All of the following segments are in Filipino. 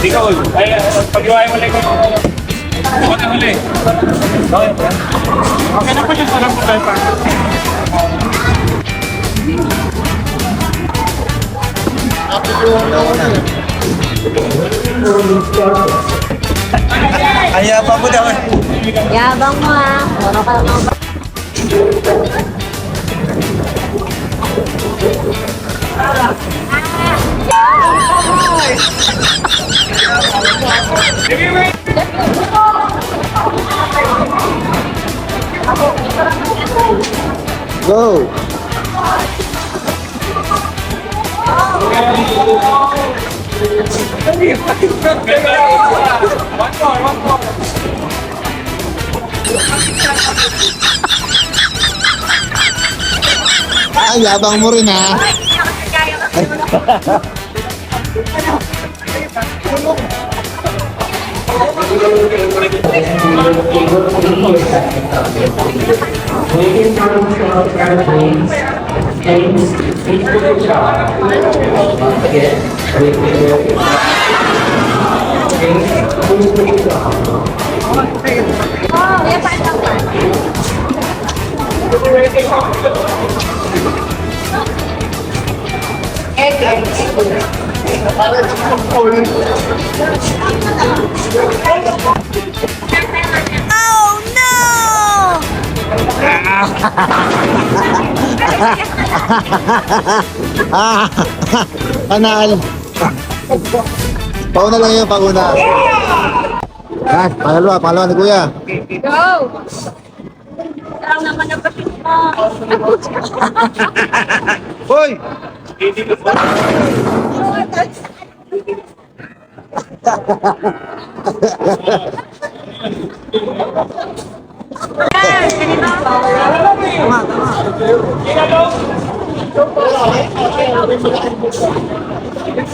Ikaw, ay, pag-iwain mo lang ko. Ako na huli. Okay na po siya, sarap po tayo pa. Ay, yabang mo naman. Yabang mo ha. Puro ka lang mga Go! One more. Ay, yabang mo rin ha. Oh no! Panal. Pauna lang yun, pauna. Yan, pangalawa ni Kuya. Go! Sarang naman ang basit mo. Hoy!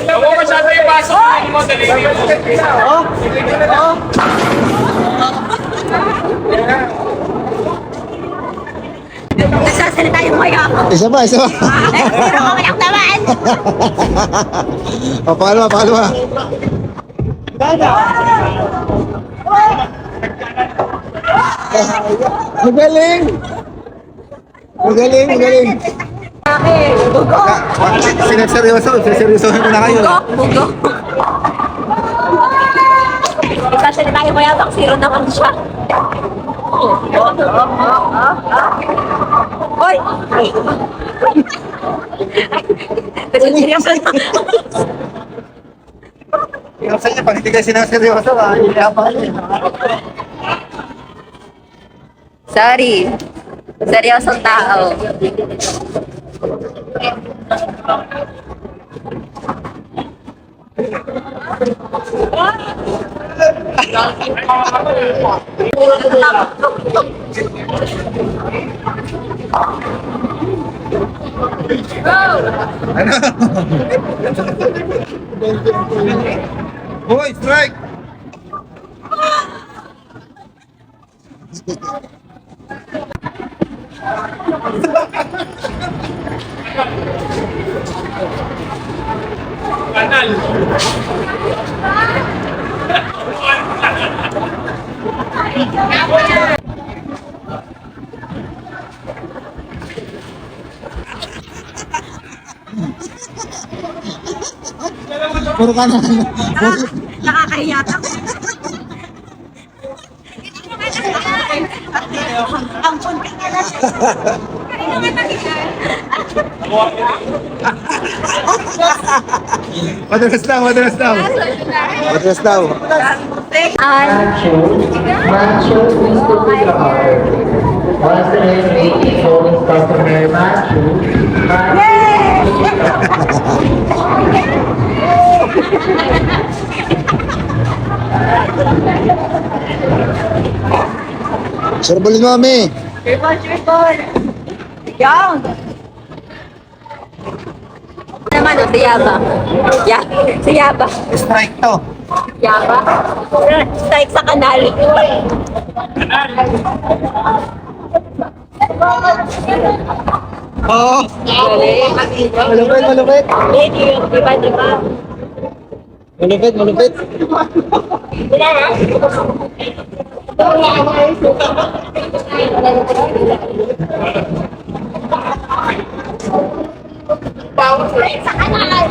Huwag mo masyado yung baso. Hindi mo dalili mo. Nagsasalita yung mga ako. Isa ba? Pero kumayak naman. O, pangalawa. Magaling! Bugo. Seryosohin ko na kayo. Bugo. Nagsasalita yung mga ako. Zero naman siya. Hoy! Nagsaseryoso na. Yung sa inyo, pag hindi kayo sinaseryoso, hihirapan kayo. Sorry. Seryosong tao. Boy, strike! Kanal. Puro ka na. Nakakahiya ka. Ampun ka na lang. Madalas daw. Macho is to the heart. Once again, making calling customer Macho. Surbulin mo, Mami. Triple. Yan. ano, si Yaba. Si Yaba. Strike to. Yaba. Strike sa kanal. Oo. Galing. Malupit, malupit. Diba? Malupit, malupit. Sa kanal.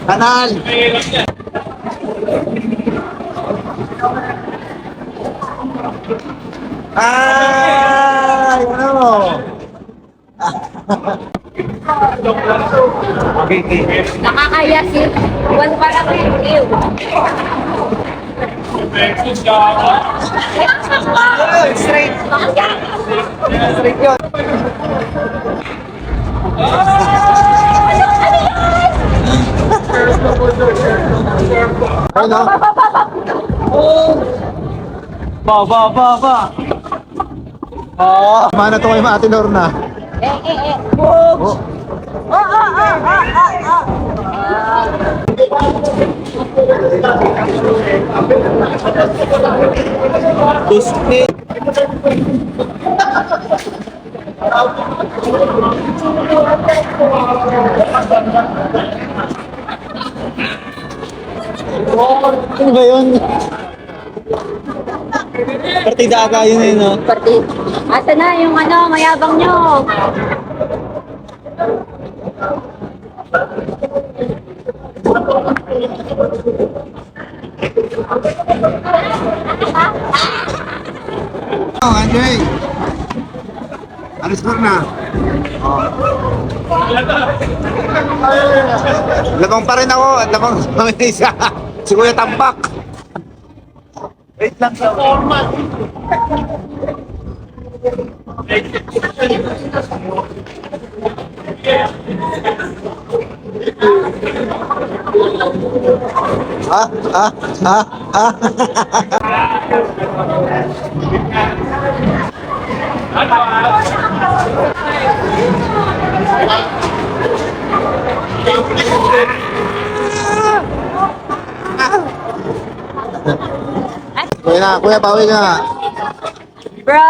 Kanal. Ay, ano? Nakakaya si Juan para review. Straight. Straight yun. Ano? Ba. Oh, mana to kay Ate Lorna. Oh. Gusti. Ano ba yun? Partida ka yun eh, no? Parti. Asa na yung ano, mayabang nyo? Oh, Andre. Alis na. Oh. Labang pa rin ako. Labang isa. Si Kuya Tambak. Wait lang sa format. Kuya, bawi ka nga. Bro.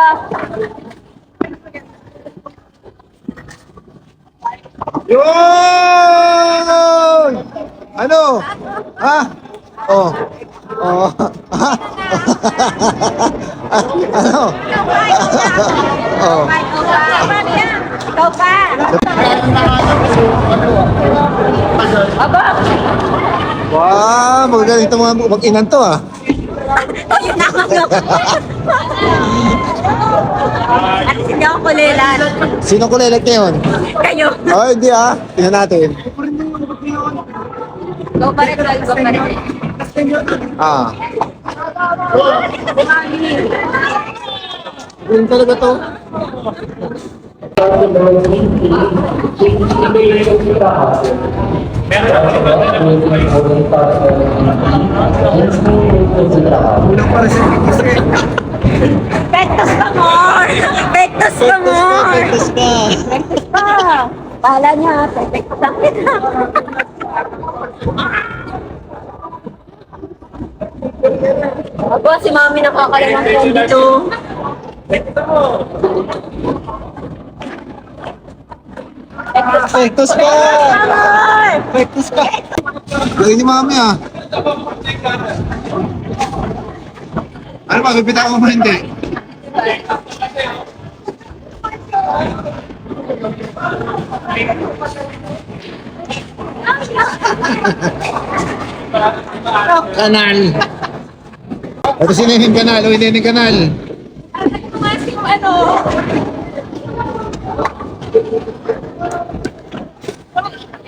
Yun! Ano? Ha? Oh. Oh. Ano? Oh. Ikaw pa. Aba. Wow, magagaling itong mga mag-inan to ah. Oh, yun na ako. At hindi ako kulilan. Sino kulilag ngayon? Kayo. Oh, hindi ah. Tingnan natin. Go pa rin, go pa rin. Ah. Yun talaga to. Kulang para sa ticket. Pektos pa more! Pektos pa more! Pektos ka. Pektos pa! Pala niya, pektos lang kita. Aba, si Mami nakakalamang po dito. Pektos ka. Pektos ka. Galing ni Mami ah. Ano ba, pipitaan mo ba hindi? Kanal. Ito si Nening Kanal. Uy, Nening Kanal. Ano?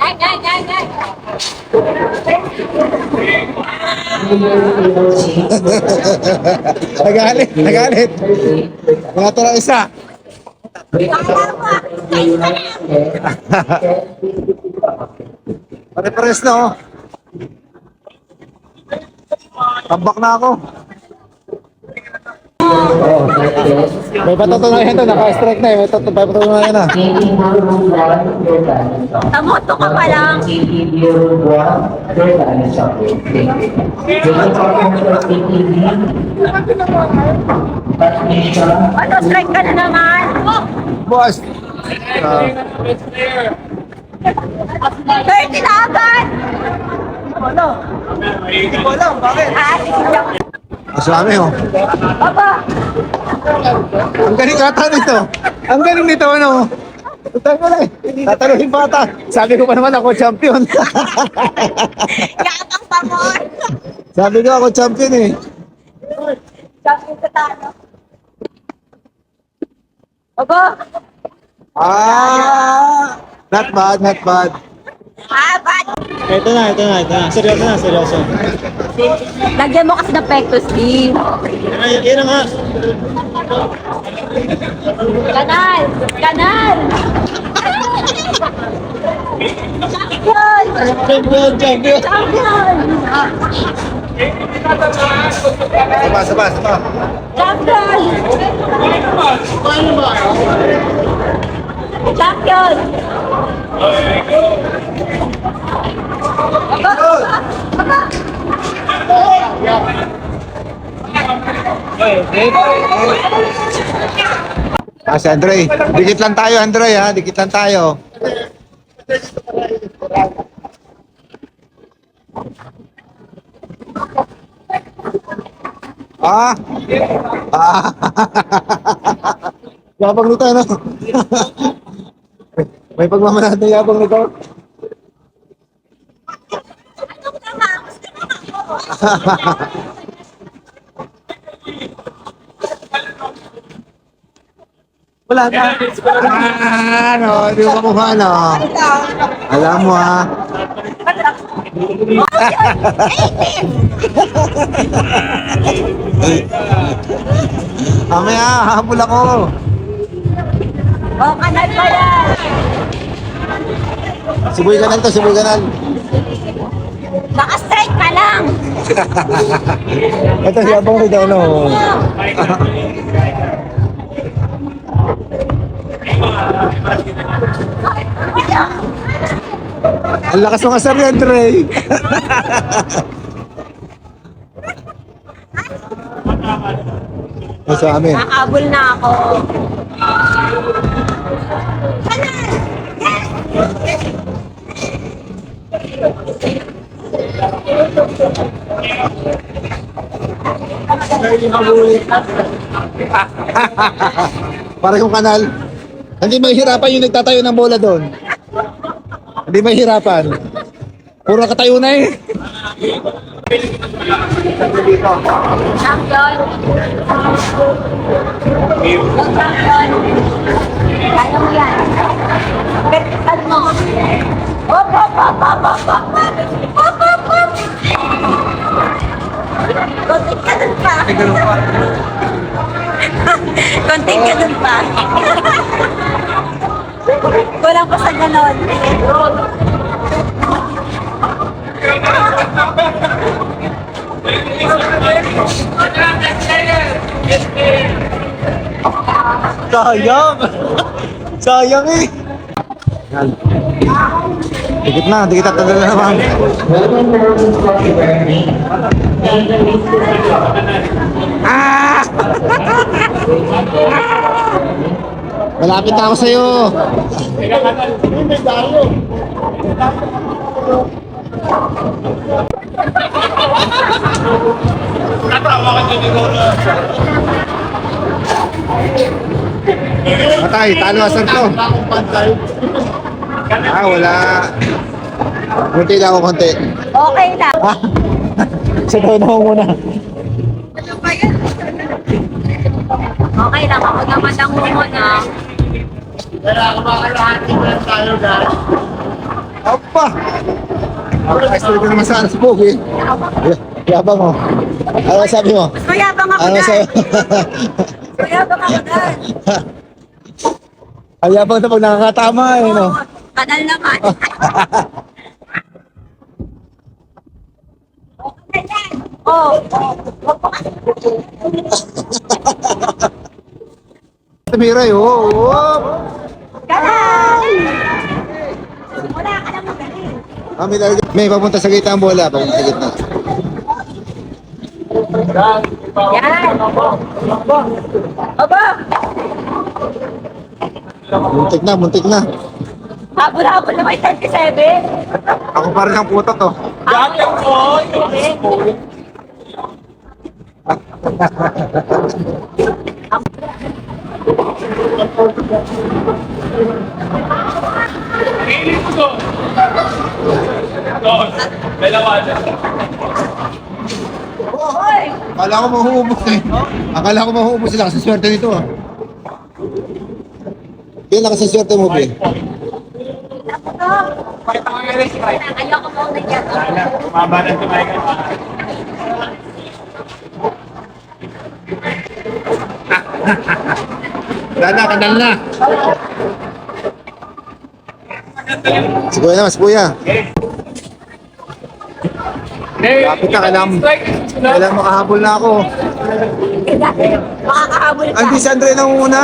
Yan. Nagalit. Mga tara isa. Pare-pares na oh. Tambak na ako. Oh. May patutunayan to, naka-strike na eh. May patutunayan na. 1801, your time is up. Tamoto ka pa lang. 1801, your time is up. Your partner for ATV. Transmission. Ano, strike ka na naman. Boss! 30 na agad. Masami oh. Baba. Ang galing ata nito. Ang galing nito ano. Tataluhin pa ata. Sabi ko pa naman ako champion. Yakang pa mo. Sabi ko ako champion eh. Champion ka talo. Baba. Not bad, not bad. Bad. Ito na. Seryoso. Lagyan mo kasi ng pectus, Steve. Yan na nga. Kanal! Champion! Champion! Sabah. Champion! Champion! Si Andre. Dikit lang tayo, Andre ha. Dikit lang tayo. Ah! Yabang nito, ano? May pagmamanahan na yabang nito. Wala na. Di mo makuha, no? Alam mo, ha? Mamaya, hahabol ako. Kanal pa yan! Sibuy Kanal. Naka-strike ka lang! Ito, yabang nito, ano? Ang lakas ng asar yan, Trey. Sa amin. Nakabol na ako. Kanal! Para yung Kanal. Hindi mahihirapan yung nagtatayo ng bola doon. Hindi mahihirapan. Puro nakatayo na eh. Champion! Champion! Kaya mo yan. Betan mo. Hop! Konting ka dun pa. Konting ka dun pa. Kulang pa sa ganon. Sayang eh. Yan. Dikit na tagal na naman. Welcome to Scotty Bernie. Malapit na ako sa'yo. Patay, talo asan to. Wala. Kunti lang ako, konti. Okay lang. Sabaw na ako muna. Okay lang. Kapag naman lang mo muna. Opa! Extra ka naman sa Pogi. Yabang mo. Ano sabi mo? Mayabang ako Ano dyan. sabi? Mayabang ako dyan. Ang yabang na pag nakakatama eh, no? Kanal naman. Okay na yan. Oh. Miray, oo. Kanan! Wala ka lang magaling. May papunta sa gitna ang bola. Papunta sa gitna. Yan. Aba! Muntik na, muntik na. Habol-habol na may 37. Ako pa rin ang puto to. Gagawin ko. Hiling ko doon. Doon. Dalawa dyan. Hoy! Akala ko mahuubos eh. Akala ko mahuubos sila kasi swerte nito ah. Yan lang kasi swerte mo, Bi. Pakita ko yung race drive. Ayoko mo na dyan. Maba na tumayo kayo. Dana, kanal na. Si Kuya na, si Kuya. Lapit na, kailangan makahabol na ako. Makakahabol ka. Andi si Andre na una.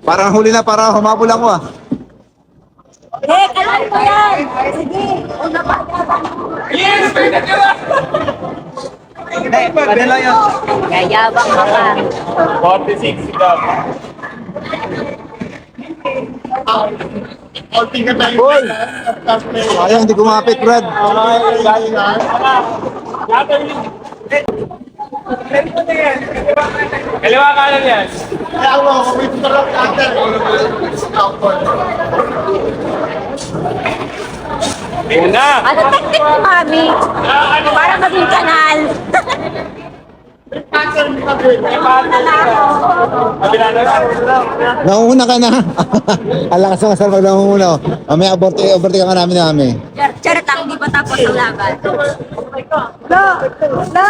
Parang huli na, para humabol ako ah. Kalan mo yan. Sige. Una pa. Yes! May natira! Padala yan. Yayabang ka pa. 46 daw. Boy! Sayang, hindi kumapit, Brad. Kaliwa kanan yan. Tingnan na. Ano taktik ni Mami? Para maging kanal. Nangunguna ka na. Ang lakas ng asal pag nangunguna. Mamaya overtake ka namin namin. Charot lang, hindi pa tapos ang laban. No! No!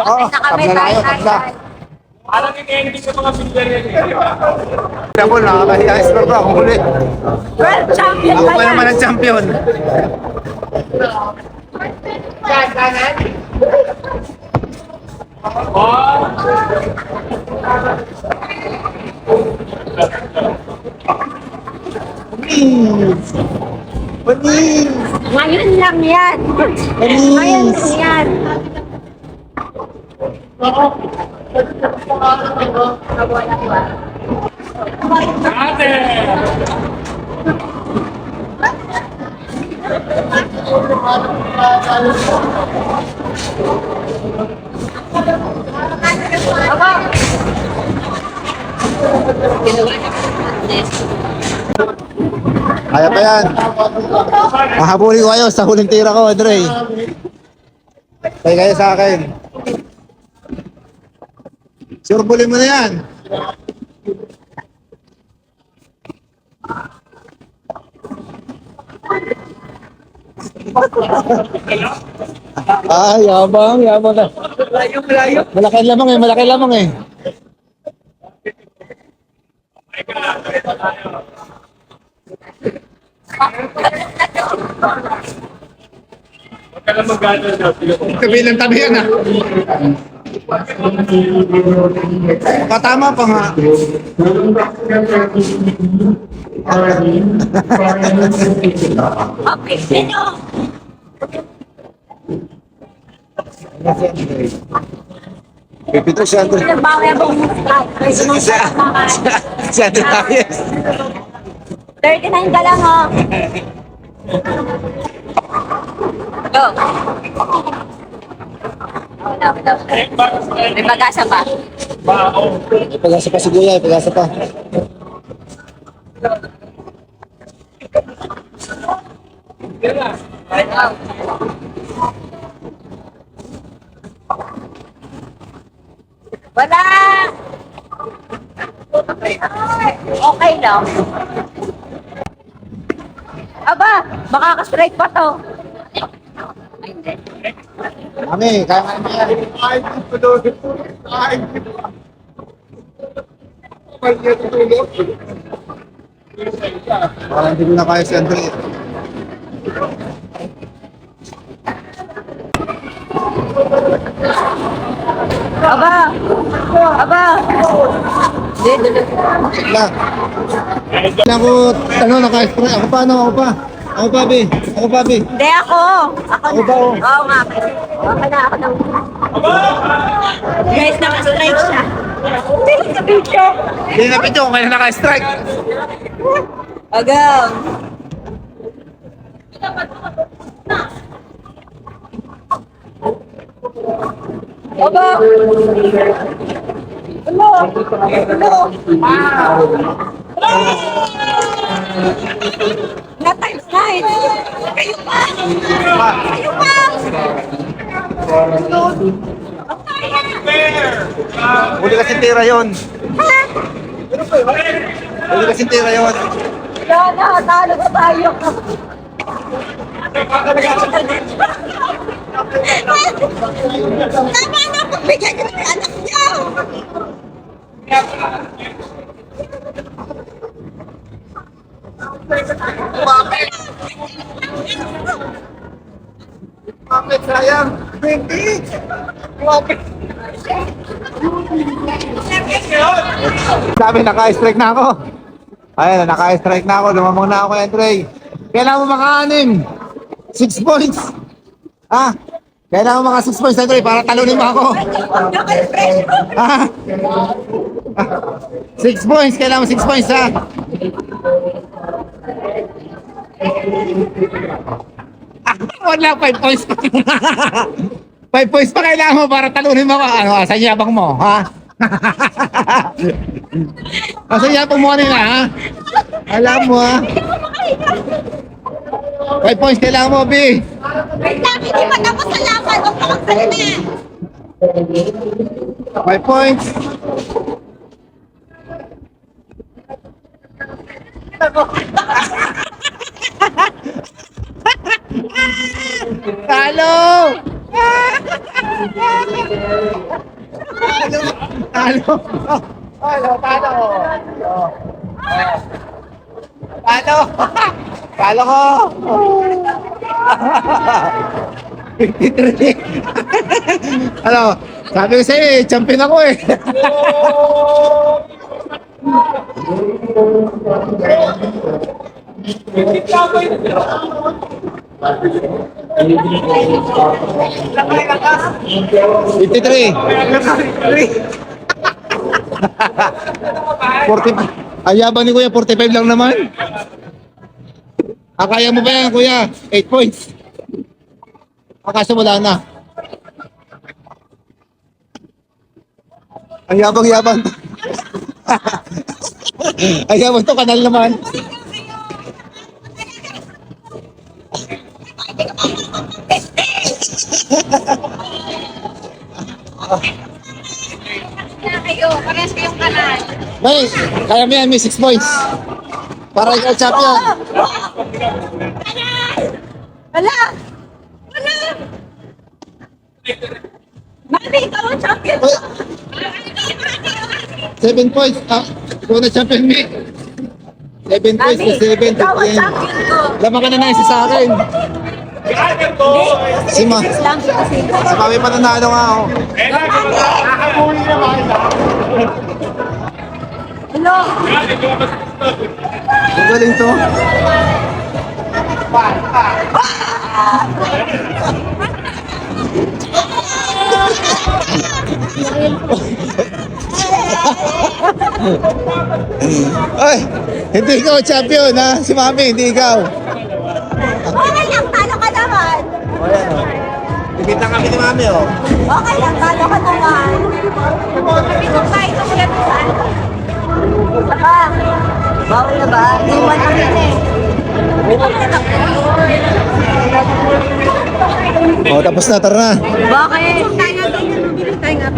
Oo, Nakabay tabla na tayo. kayo, tabla. Parang yung ending sa mga bilder yan eh. Double, nakakahiya. Score bro, akong huli. World champion Ako pa pa yan. naman ang champion. Panis! Ngayon lang yan. Panis! Ngayon lang yan. Ate! Kaya pa yan. Mahabuli ko kayo sa huling tira ko, Andre. Kaya kayo sa akin. Surbulin mo na yan. Ay, yabang, yabang na. Malaki lamang eh, malaki lamang eh. Huwag ka lang mag-gano'n daw. Tabi lang tabi yan ah. Katama pa nga. Okay, sino? Pipito si Andre. Nagbawi abang muskat. Si Andre Tayes. 39 ka lang, oh. Go. May pag-asa pa. Pag-asa pa si Kuya, pag-asa pa. Wala! Okay lang. Aba, makaka-strike pa to. Ay, hindi. Mami, kaya nga naman yan. Ay, dito doon. Ay, dito. Ay, dito tulog. Parang hindi ko na kaya si Andre. Aba! Aba! Hindi, dito. Wala. Ako, ano, naka-spray. Ako pa, ano, ako pa. Ako pa, Bi. Ako pa, Bi. Hindi ako. Ako ba, oh? Oo nga. Okay na ako nang... Guys, naka-strike siya. Hindi na pito, kaya naka-strike. Agaw. Aba! Hello! Hello! Na times 9! Kayo pa! Kayo pa! Huli kasi tira yun. Huli kasi tira yun. Yan na, talo na tayo. Tama na, pagbigyan niyo ng anak niyo. Bakit sayang? 20! Bakit? Sabi, naka-strike na ako. Ayan, naka-strike na ako. Lumamang na ako kay Andre. Kailangan mo maka-anim. 6 points. Ha? Kailangan mo maka 6 points, Andre, para talunin mo ako. Ha? 6 points. Kailangan mo 6 points, ha? Wala, 5 points pa. 5 points pa kailangan mo para talunin mo ako. Ano, asan yabang mo, ha? Asan yabang mo kanina, ha? Alam mo, ha? 5 points kailangan mo, B. Wait lang, hindi pa tapos sa laban. Huwag mo magsalita. 5 points. Talo! Talo! Talo! Talo! Talo! Talo ko! 53! Ano? Sabi ko sa'yo eh, champion ako eh. Fifty-three. 45. Ayabang ni Kuya, 45 lang naman. Kaya mo ba yan, Kuya? 8 points. Kaso wala na. Ang yabang-yabang. Ang yabang to, kanal naman. Kayo, parehas kayong kanal. May, kaya mo yan, may 6 points. Para ikaw champion. Wala! Wala! Mami, ikaw ang champion. 7 points. Ikaw na champion, me. 7 points to 7 to ikaw ang 10. champion ko. Laman ka na na isa sa akin. Si Ma. Lang kasi. Si Mami pa nanalo nga ako. Nakakamuli naman. Hello? Ang galing to. Ay, hindi ikaw champion ha. Si Mami, hindi ikaw. Okay lang, talo ka naman. Limit lang kami ni Mami oh. Okay lang, talo ka naman. Kung tayo tumulat saan? Saka, bawal na ba? Iwan kami na eh. Oh, tapos na, tara na. Bakit? Tayo nga, tayo nga.